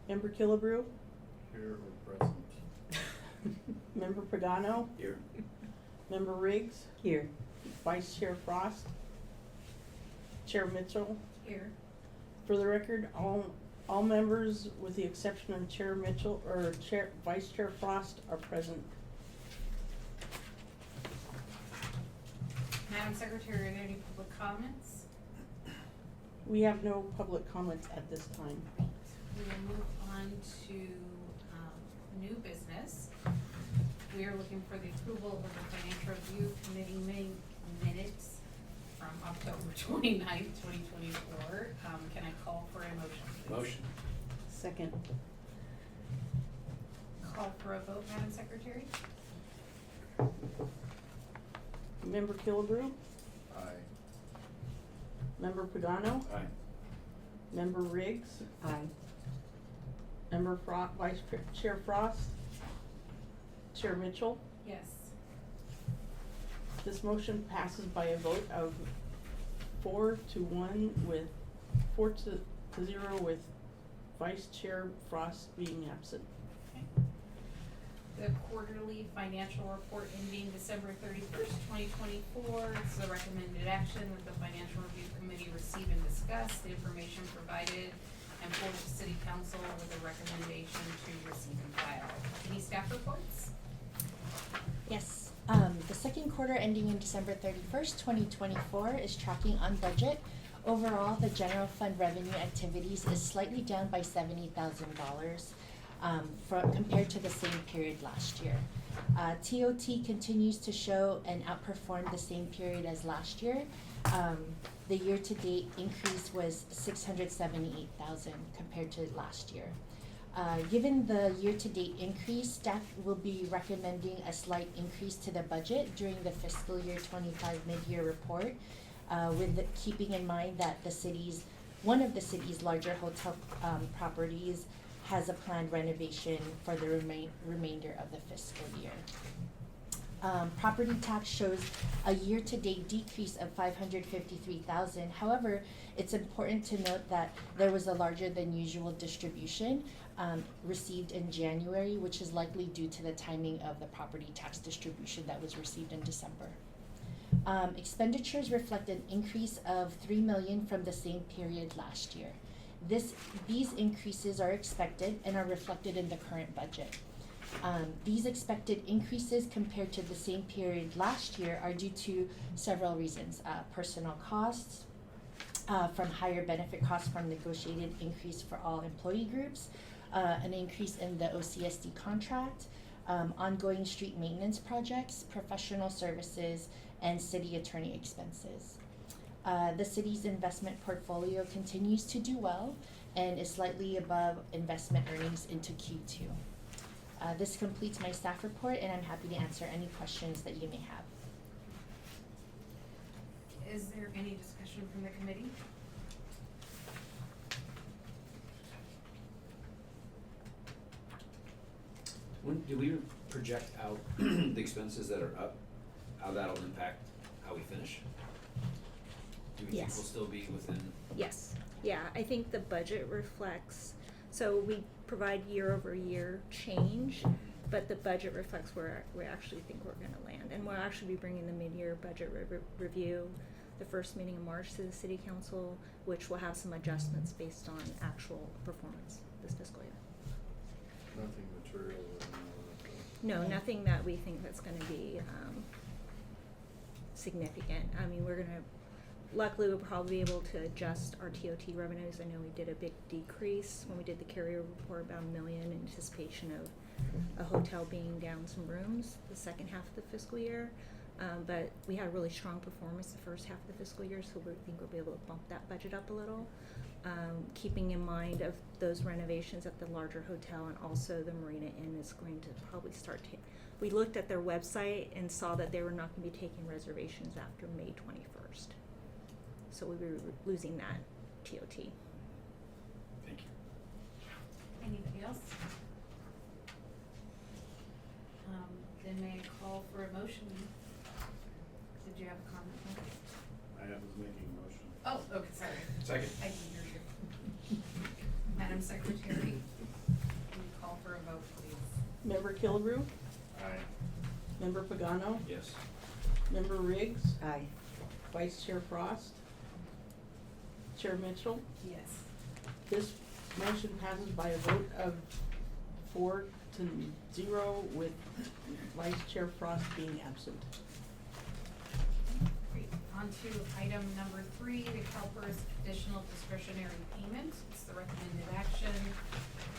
Member Killebrew, Here or present? Member Pagano, Here. Member Riggs, Here. Vice Chair Frost, Chair Mitchell. Here. For the record, all members, with the exception of Chair Mitchell, or Vice Chair Frost, are present. Madam Secretary, are there any public comments? We have no public comments at this time. Great. We will move on to, new business. We are looking for the approval of the Financial Review Committee minutes from October 29th, 2024. Can I call for a motion, please? Motion. Second. Call for a vote, Madam Secretary? Member Killebrew, Aye. Member Pagano, Aye. Member Riggs, Aye. Member Vice Chair Frost, Chair Mitchell. Yes. This motion passes by a vote of 4-1 with 4-0 with Vice Chair Frost being absent. Okay. The quarterly financial report ending December 31st, 2024. This is a recommended action that the Financial Review Committee receive and discuss the information provided and forward to City Council with a recommendation to receive and file. Any staff reports? Yes, the second quarter ending in December 31st, 2024 is tracking on budget. Overall, the general fund revenue activities is slightly down by $70,000 compared to the same period last year. TOT continues to show and outperform the same period as last year. The year-to-date increase was $678,000 compared to last year. Given the year-to-date increase, staff will be recommending a slight increase to the budget during the fiscal year 25 mid-year report, keeping in mind that one of the city's larger hotel properties has a planned renovation for the remainder of the fiscal year. Property tax shows a year-to-date decrease of $553,000. However, it's important to note that there was a larger than usual distribution received in January, which is likely due to the timing of the property tax distribution that was received in December. Expenditures reflect an increase of $3 million from the same period last year. These increases are expected and are reflected in the current budget. These expected increases compared to the same period last year are due to several reasons. Personnel costs, from higher benefit costs from negotiated increase for all employee groups, an increase in the OCSD contract, ongoing street maintenance projects, professional services, and city attorney expenses. The city's investment portfolio continues to do well and is slightly above investment earnings into Q2. This completes my staff report, and I'm happy to answer any questions that you may have. Is there any discussion from the committee? Do we project out the expenses that are up, how that'll impact how we finish? Do we think Yes. we'll still be within? Yes, yeah, I think the budget reflects, so we provide year-over-year change, but the budget reflects where we actually think we're gonna land. And we'll actually be bringing the mid-year budget review, the first meeting in March, to the city council, which will have some adjustments based on actual performance this fiscal year. Nothing material or No, nothing that we think that's gonna be, significant. I mean, luckily we'll probably be able to adjust our TOT revenues. I know we did a big decrease when we did the carryover report, about $1 million, in anticipation of a hotel being down some rooms the second half of the fiscal year. But we had a really strong performance the first half of the fiscal year, so we think we'll be able to bump that budget up a little. Keeping in mind of those renovations at the larger hotel, and also the Marina Inn is going to probably start we looked at their website and saw that they were not gonna be taking reservations after May 21st. So we were losing that TOT. Thank you. Anything else? Then may I call for a motion? Did you have a comment? I was making a motion. Oh, okay, sorry. Second. I can hear you. Madam Secretary? Member Kilgrew, Aye. Member Pagano, Yes. Member Riggs, Aye. Vice Chair Frost, Chair Mitchell. Yes. This motion passes by a vote of 4-0 with Vice Chair Frost being absent. Great. On to item number 3, the CalPERS additional discretionary payment. It's the recommended action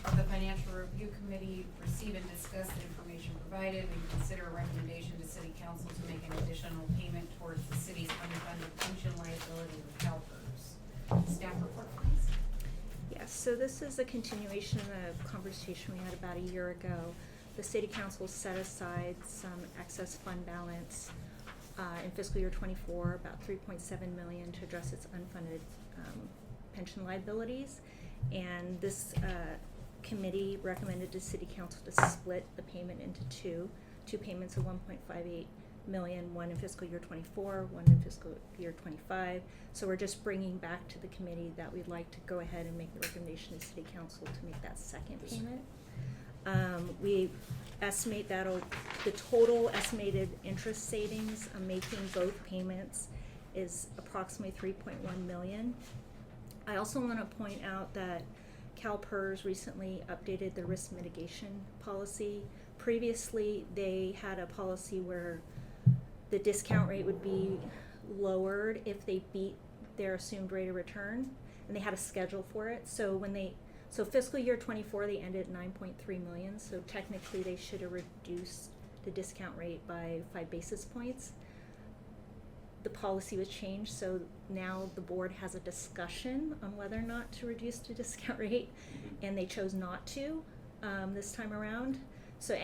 of the Financial Review Committee, receive and discuss the information provided and consider a recommendation to City Council to make an additional payment towards the city's unfunded pension liability with CalPERS. Staff report, please. Yes, so this is a continuation of a conversation we had about a year ago. The city council set aside some excess fund balance in fiscal year '24, about $3.7 million to address its unfunded pension liabilities. And this committee recommended to city council to split the payment into two payments of $1.58 million, one in fiscal year '24, one in fiscal year '25. So we're just bringing back to the committee that we'd like to go ahead and make the recommendation to city council to make that second payment. We estimate the total estimated interest savings of making both payments is approximately $3.1 million. I also want to point out that CalPERS recently updated their risk mitigation policy. Previously, they had a policy where the discount rate would be lowered if they beat their assumed rate of return, and they had a schedule for it. So fiscal year '24, they ended at $9.3 million, so technically they should have reduced the discount rate by 5 basis points. The policy was changed, so now the board has a discussion on whether or not to reduce the discount rate, and they chose not to this time around. So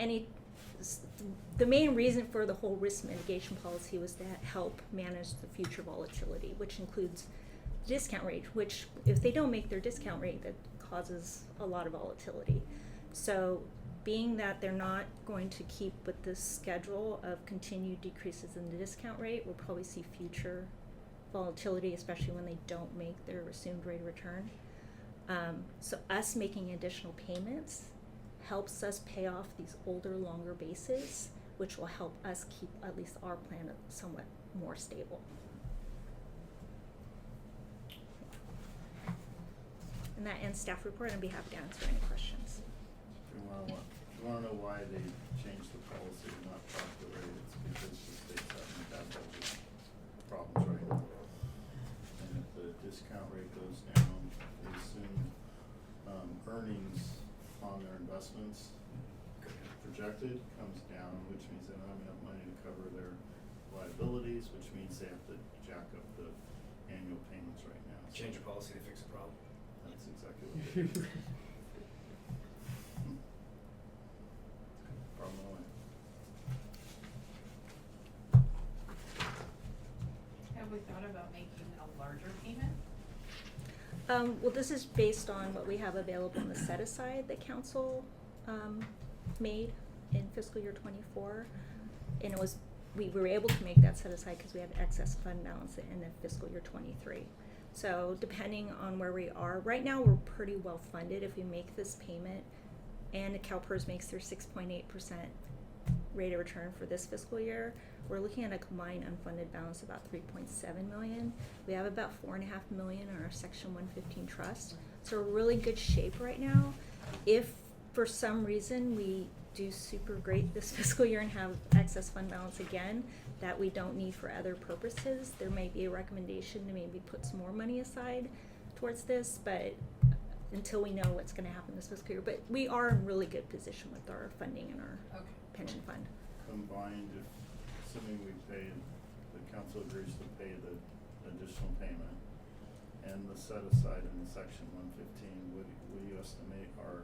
the main reason for the whole risk mitigation policy was to help manage the future volatility, which includes the discount rate, which if they don't make their discount rate, that causes a lot of volatility. So being that they're not going to keep with this schedule of continued decreases in the discount rate, we'll probably see future volatility, especially when they don't make their assumed rate of return. So us making additional payments helps us pay off these older, longer bases, which will help us keep at least our plan somewhat more stable. And that ends staff report, and I'd be happy to answer any questions. If you wanna know why they changed the policy and not drop the rate, it's because the state's having bad budget problems right now. And if the discount rate goes down, they assume, earnings on their investments projected comes down, which means they don't have enough money to cover their liabilities, which means they have to jack up the annual payments right now. So Change your policy to fix a problem. that's exactly what they did. Problem away. Have we thought about making a larger payment? Well, this is based on what we have available in the set aside that council made in fiscal year '24, and we were able to make that set aside because we had excess fund balance in the fiscal year '23. So depending on where we are, right now we're pretty well funded if we make this payment, and CalPERS makes their 6.8% rate of return for this fiscal year. We're looking at a combined unfunded balance of about $3.7 million. We have about $4.5 million in our Section 115 trust. So we're in really good shape right now. If for some reason we do super great this fiscal year and have excess fund balance again that we don't need for other purposes, there may be a recommendation to maybe put some more money aside towards this, but until we know what's going to happen this fiscal year. But we are in really good position with our funding and our Okay. pension fund. Combined, if, assuming we pay, the council agrees to pay the additional payment and the set aside in the Section 115, what do you estimate our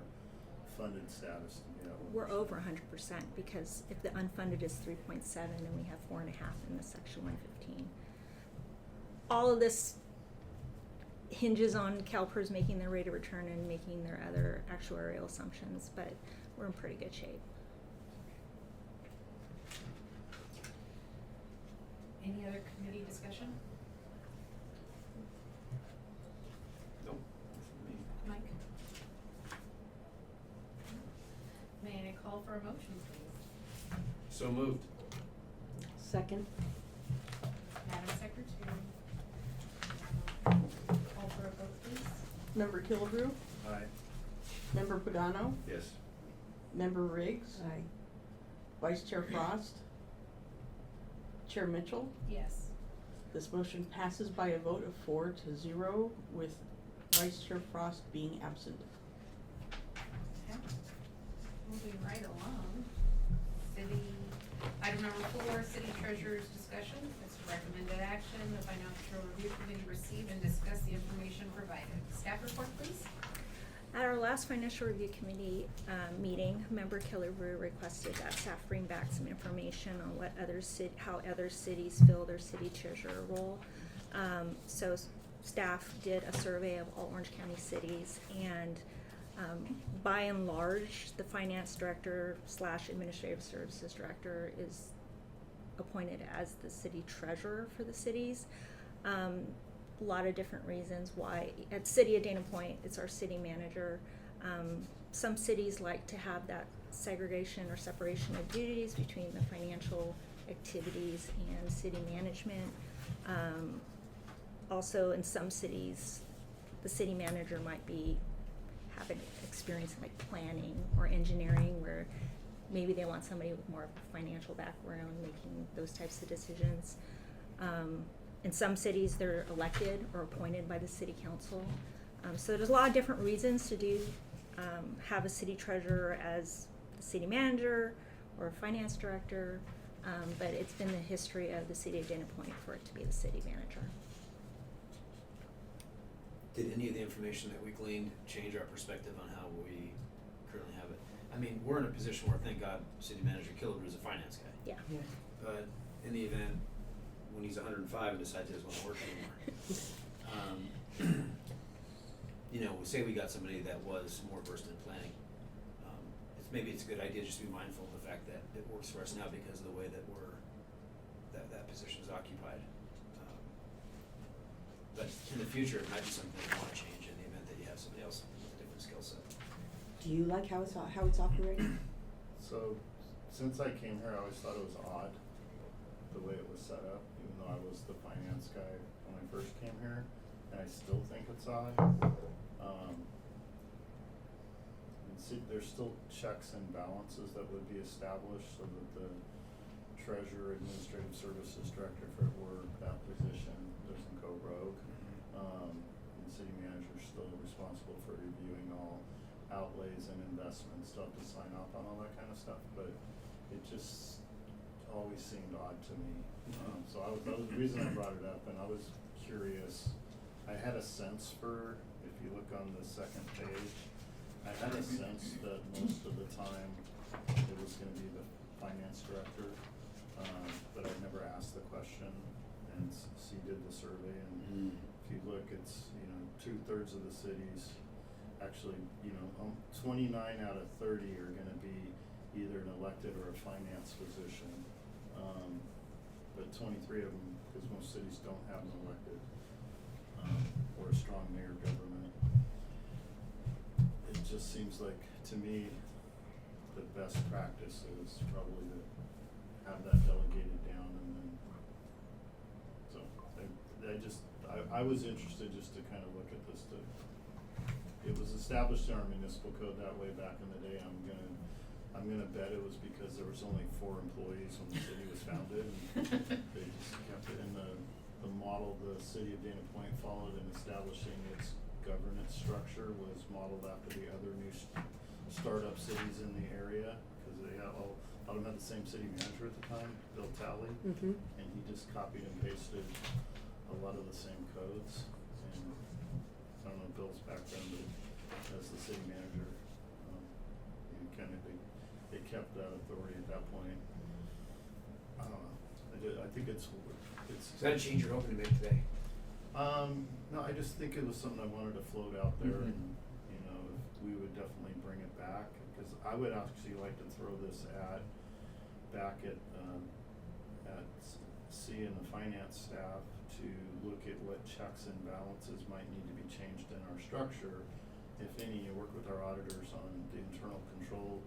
funded status to be at? We're over 100% because if the unfunded is 3.7 and we have 4.5 in the Section 115. All of this hinges on CalPERS making their rate of return and making their other actuarial assumptions, but we're in pretty good shape. Any other committee discussion? Nope. For me. Mike? May I call for a motion? So moved. Second. Madam Secretary. Call for a vote, please. Member Killebrew, Aye. Member Pagano, Yes. Member Riggs. Aye. Vice Chair Frost. Chair Mitchell. Yes. This motion passes by a vote of 4-0 with Vice Chair Frost being absent. Okay. Moving right along. Item number 4, city treasurer's discussion. It's recommended action. The financial review committee received and discussed the information provided. Staff report, please. At our last financial review committee meeting, Member Killebrew requested that staff bring back some information on what how other cities fill their city treasurer role. So staff did a survey of all Orange County cities, and by and large, the finance director / administrative services director is appointed as the city treasurer for the cities. A lot of different reasons why. At City of Dana Point, it's our city manager. Some cities like to have that segregation or separation of duties between the financial activities and city management. Also, in some cities, the city manager might be having experience in like planning or engineering, where maybe they want somebody with more of a financial background making those types of decisions. In some cities, they're elected or appointed by the city council. So there's a lot of different reasons to have a city treasurer as the city manager or a finance director, but it's been the history of the city of Dana Point for it to be the city manager. Did any of the information that we gleaned change our perspective on how we currently have it? I mean, we're in a position where, thank God, City Manager Killebrew is a finance guy. Yeah. But in the event when he's 105 and decides he doesn't want to work anymore, you know, say we got somebody that was more versed in planning. Maybe it's a good idea just to be mindful of the fact that it works for us now because of the way that that position is occupied. But in the future, it might be something you want to change in the event that you have somebody else with a different skill set. Do you like how it's operating? So, since I came here, I always thought it was odd, the way it was set up, even though I was the finance guy when I first came here, and I still think it's odd. There's still checks and balances that would be established so that the treasurer, administrative services director, if it were that position, doesn't go rogue. And the city manager is still responsible for reviewing all outlays and investments, still have to sign off on all that kind of stuff, but it just always seemed odd to me. So that was the reason I brought it up, and I was curious. I had a sense for, if you look on the second page, I had a sense that most of the time it was gonna be the finance director, but I never asked the question, and she did the survey, and if you look, it's, 2/3 of the cities, actually, 29 out of 30 are gonna be either an elected or a finance position, but 23 of them, because most cities don't have an elected, or a strong mayor government. It just seems like, to me, the best practice is probably to have that delegated down, and then, so, I was interested just to kind of look at this, it was established in our municipal code that way back in the day. I'm gonna bet it was because there was only 4 employees when the city was founded, and they just kept it in the model the city of Dana Point followed in establishing its governance structure was modeled after the other new startup cities in the area, because they had a lot of them had the same city manager at the time, Bill Talley, and he just copied and pasted a lot of the same codes. And I don't know Bill's background, but as the city manager, they kept that authority at that point. I don't know. I think it's. Is that a change you're hoping to make today? No, I just think it was something I wanted to float out there, Mhm. and we would definitely bring it back, because I would actually like to throw this back at C and the finance staff to look at what checks and balances might need to be changed in our structure, if any. You work with our auditors on the internal control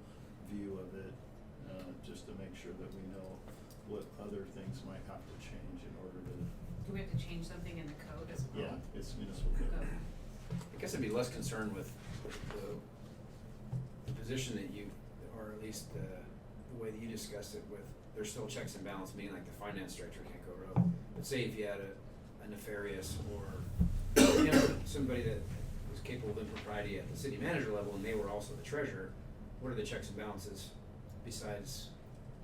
view of it, just to make sure that we know what other things might have to change in order to, Do we have to change something in the code as well? yeah, it's municipal code. Okay. I guess I'd be less concerned with the position that you, or at least the way that you discussed it with, there's still checks and balances, meaning like the finance director can't go rogue. But say if you had a nefarious or, you know, somebody that was capable of impropriety at the city manager level and they were also the treasurer, what are the checks and balances besides,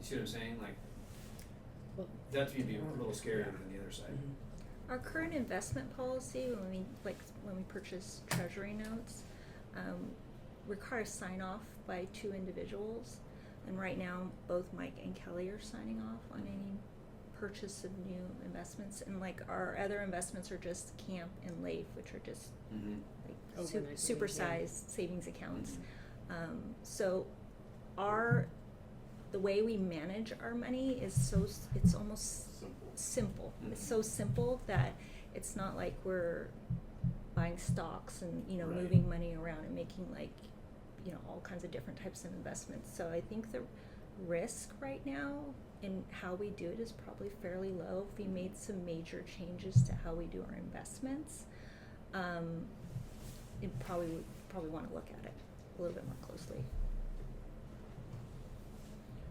you see what I'm saying? Like, Well, that to me would be a little scarier than the other side. mhm. Our current investment policy, when we purchase treasury notes, requires sign off by 2 individuals. And right now, both Mike and Kelly are signing off on any purchase of new investments. And like our other investments are just Camp and Leif, which are just Mm-hmm. like Overnight savings, yeah. supersized savings accounts. Mm-hmm. So the way we manage our money is it's almost simple. It's so simple that it's not like we're buying stocks and, you know, Right. moving money around and making like, you know, all kinds of different types of investments. So I think the risk right now in how we do it is probably fairly low. If we made some major changes to how we do our investments, it probably want to look at it a little bit more closely.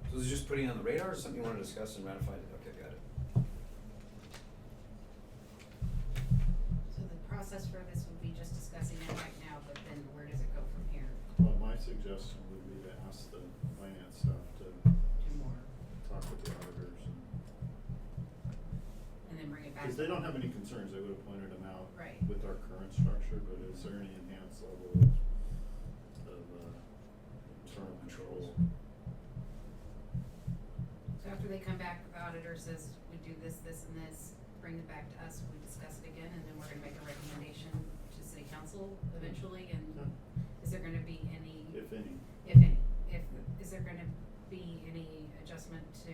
So is it just putting it on the radar or something you want to discuss and ratify? Okay, got it. So the process for this would be just discussing it right now, but then where does it go from here? Well, my suggestion would be to ask the finance staff to Do more, talk with the auditors and then bring it back? because they don't have any concerns, they would have pointed them out Right. with our current structure, but is there any enhanced level of internal control? So after they come back, the auditor says, we do this, this, and this, bring it back to us, we discuss it again, and then we're gonna make a recommendation to city council eventually, and Yeah. is there gonna be any, If any. is there gonna be any adjustment to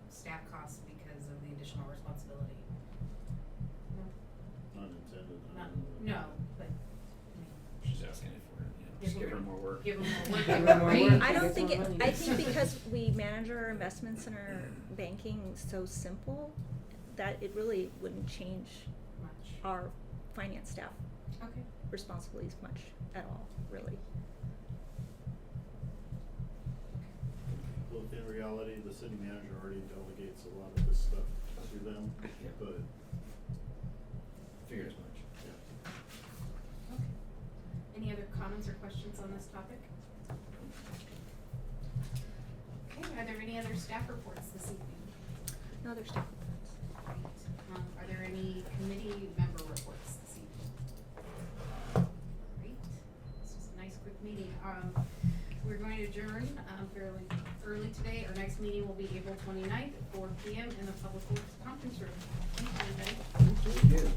staff costs because of the additional responsibility? No, Not intended. no, but, I mean, She's asking it for it, you know, If just we're give her gonna more work. give them more work, Give give them them more rate. work. I don't Get think more money. I think because we manage our investments and our banking so simple that it really wouldn't change Much. our finance staff Okay. responsibilities much at all, really. Well, in reality, the city manager already delegates a lot of this stuff to them, Yeah. but, Figured as much. yeah. Okay. Any other comments or questions on this topic? Okay, are there any other staff reports this evening? No other staff reports. Great. Are there any committee member reports this evening? Great. This was a nice quick meeting. We're going to adjourn, fairly early today. Our next meeting will be April 29th at 4 p.m. in the Public Works Conference Room. Thank you, everybody. Thank you.